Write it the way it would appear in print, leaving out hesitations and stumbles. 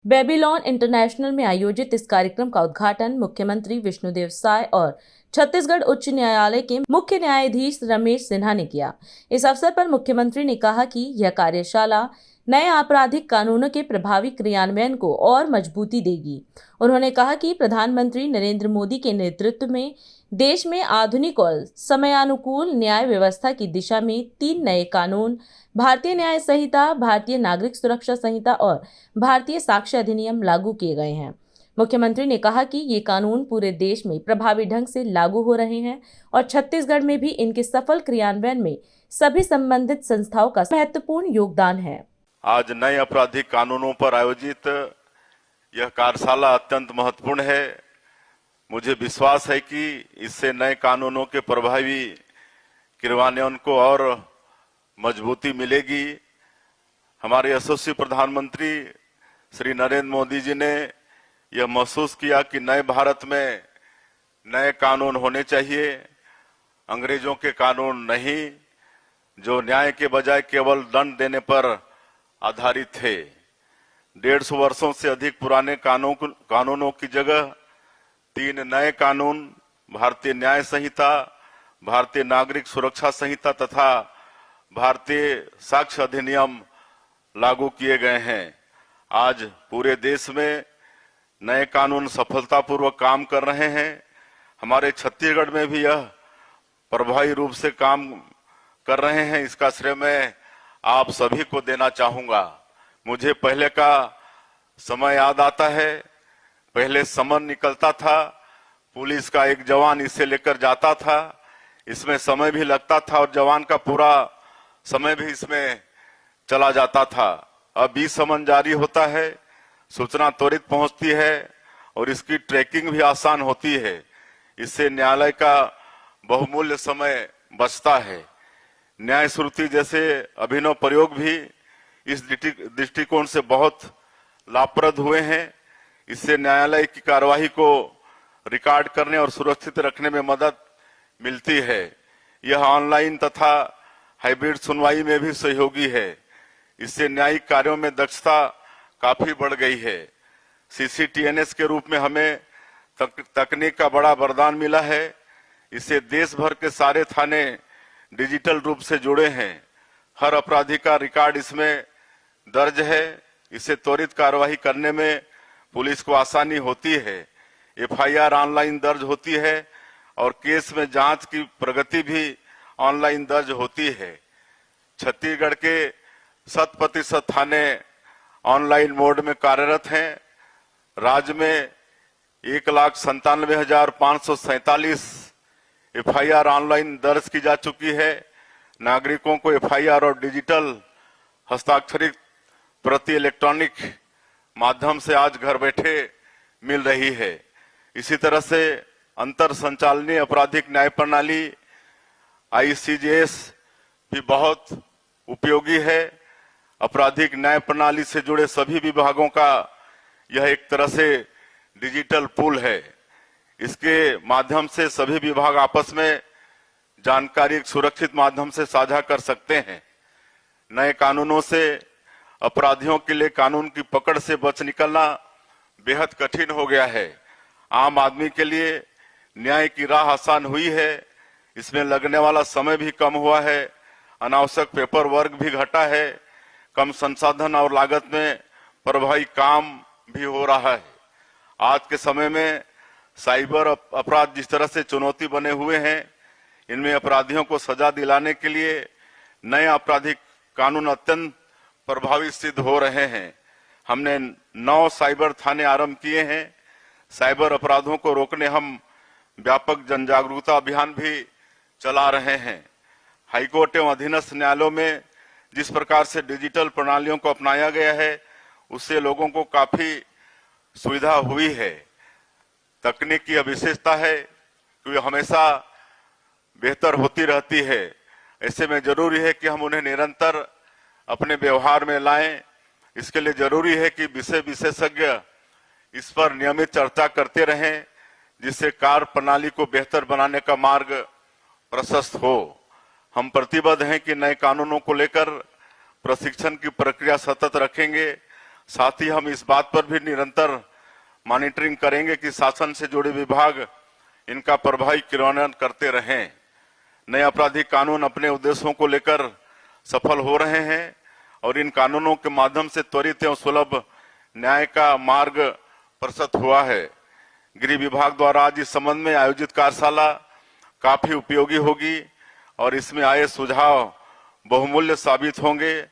Babylon international में आयोजित इस कार्यक्रम का उद्घाटन मुख्यमंत्री विष्णुदेव साय और छत्तीसगढ़ उच्च न्यायालय के मुख्य न्यायाधीश रमेश सिन्हा ने किया। इस अवसर पर मुख्यमंत्री ने कहा कि यह कार्यशाला नए आपराधिक कानूनों के प्रभावी क्रियान्वयन को और मजबूती देगी। उन्होंने कहा कि प्रधानमंत्री नरेंद्र मोदी के नेतृत्व में देश में आधुनिक और समयानुकूल न्याय व्यवस्था की दिशा में 3 नए कानून, भारतीय न्याय संहिता, भारतीय नागरिक सुरक्षा संहिता और भारतीय साक्ष्य अधिनियम लागू किए गए हैं। मुख्यमंत्री ने कहा कि ये कानून पूरे देश में प्रभावी ढंग से लागू हो रहे हैं और छत्तीसगढ़ में भी इनके सफल क्रियान्वयन में सभी संबंधित संस्थाओं का महत्वपूर्ण योगदान है। आज नए आपराधिक कानूनों पर आयोजित यह कार्यशाला अत्यंत महत्वपूर्ण है। मुझे विश्वास है कि इससे नए कानूनों के प्रभावी क्रियान्वयन को और मजबूती मिलेगी। हमारे यशस्वी प्रधानमंत्री श्री नरेंद्र मोदी जी ने यह महसूस किया कि नए भारत में नए कानून होने चाहिए, अंग्रेजों के कानून नहीं, जो न्याय के बजाय केवल दंड देने पर आधारित थे। 150 वर्षों से अधिक पुराने कानूनों की जगह 3 नए कानून, भारतीय न्याय संहिता, भारतीय नागरिक सुरक्षा संहिता तथा भारतीय साक्ष्य अधिनियम लागू किए गए हैं। आज पूरे देश में नए कानून सफलतापूर्वक काम कर रहे हैं। हमारे छत्तीसगढ़ में भी यह प्रभावी रूप से काम कर रहे हैं। इसका श्रेय मैं आप सभी को देना चाहूंगा। मुझे पहले का समय याद आता है। पहले समन निकलता था, पुलिस का एक जवान इसे लेकर जाता था, इसमें समय भी लगता था और जवान का पूरा समय भी इसमें चला जाता था। अब ई समन जारी होता है, सूचना त्वरित पहुंचती है और इसकी ट्रैकिंग भी आसान होती है। इससे न्यायालय का बहुमूल्य समय बचता है। न्याय श्रुति जैसे अभिनव प्रयोग भी इस दृष्टिकोण से बहुत लाभप्रद हुए हैं। इससे न्यायालय की कार्यवाही को रिकॉर्ड करने और सुरक्षित रखने में मदद मिलती है। यह ऑनलाइन तथा हाइब्रिड सुनवाई में भी सहयोगी है। इससे न्यायिक कार्यों में दक्षता काफी बढ़ गई है। CCTNS के रूप में हमें तकनीक का बड़ा वरदान मिला है। इससे देश भर के सारे थाने डिजिटल रूप से जुड़े हैं। हर अपराधी का रिकॉर्ड इसमें दर्ज है। इससे त्वरित कार्यवाही करने में पुलिस को आसानी होती है। FIR ऑनलाइन दर्ज होती है और केस में जांच की प्रगति भी ऑनलाइन दर्ज होती है। छत्तीसगढ़ के 100% थाने ऑनलाइन मोड में कार्यरत हैं। राज्य में 1,97,547 FIR ऑनलाइन दर्ज की जा चुकी है। नागरिकों को FIR और डिजिटल हस्ताक्षरित प्रति इलेक्ट्रॉनिक माध्यम से आज घर बैठे मिल रही है। इसी तरह से अंतर संचालनीय आपराधिक न्याय प्रणाली ICJS भी बहुत उपयोगी है। आपराधिक न्याय प्रणाली से जुड़े सभी विभागों का यह एक तरह से डिजिटल पूल है। इसके माध्यम से सभी विभाग आपस में जानकारी एक सुरक्षित माध्यम से साझा कर सकते हैं। नए कानूनों से अपराधियों के लिए कानून की पकड़ से बच निकलना बेहद कठिन हो गया है। आम आदमी के लिए न्याय की राह आसान हुई है। इसमें लगने वाला समय भी कम हुआ है। अनावश्यक पेपर वर्क भी घटा है। कम संसाधन और लागत में प्रभावी काम भी हो रहा है। आज के समय में साइबर अपराध जिस तरह से चुनौती बने हुए हैं, इनमें अपराधियों को सजा दिलाने के लिए नए आपराधिक कानून अत्यंत प्रभावी सिद्ध हो रहे हैं। हमने 9 साइबर थाने आरंभ किए हैं। साइबर अपराधों को रोकने हम व्यापक जन जागरूकता अभियान भी चला रहे हैं। हाईकोर्ट एवं अधीनस्थ न्यायालयों में जिस प्रकार से डिजिटल प्रणालियों को अपनाया गया है, उससे लोगों को काफी सुविधा हुई है। तकनीक की विशेषता है कि वे हमेशा बेहतर होती रहती है। ऐसे में जरूरी है कि हम उन्हें निरंतर अपने व्यवहार में लाएं। इसके लिए जरूरी है कि विषय विशेषज्ञ इस पर नियमित चर्चा करते रहें, जिससे कार्य प्रणाली को बेहतर बनाने का मार्ग प्रशस्त हो। हम प्रतिबद्ध हैं कि नए कानूनों को लेकर प्रशिक्षण की प्रक्रिया सतत रखेंगे। साथ ही हम इस बात पर भी निरंतर मॉनिटरिंग करेंगे कि शासन से जुड़े विभाग इनका प्रभावी क्रियान्वयन करते रहें। नए आपराधिक कानून अपने उद्देश्यों को लेकर सफल हो रहे हैं और इन कानूनों के माध्यम से त्वरित एवं सुलभ न्याय का मार्ग प्रशस्त हुआ है। गृह विभाग द्वारा आज इस संबंध में आयोजित कार्यशाला काफी उपयोगी होगी और इसमें आए सुझाव बहुमूल्य साबित होंगे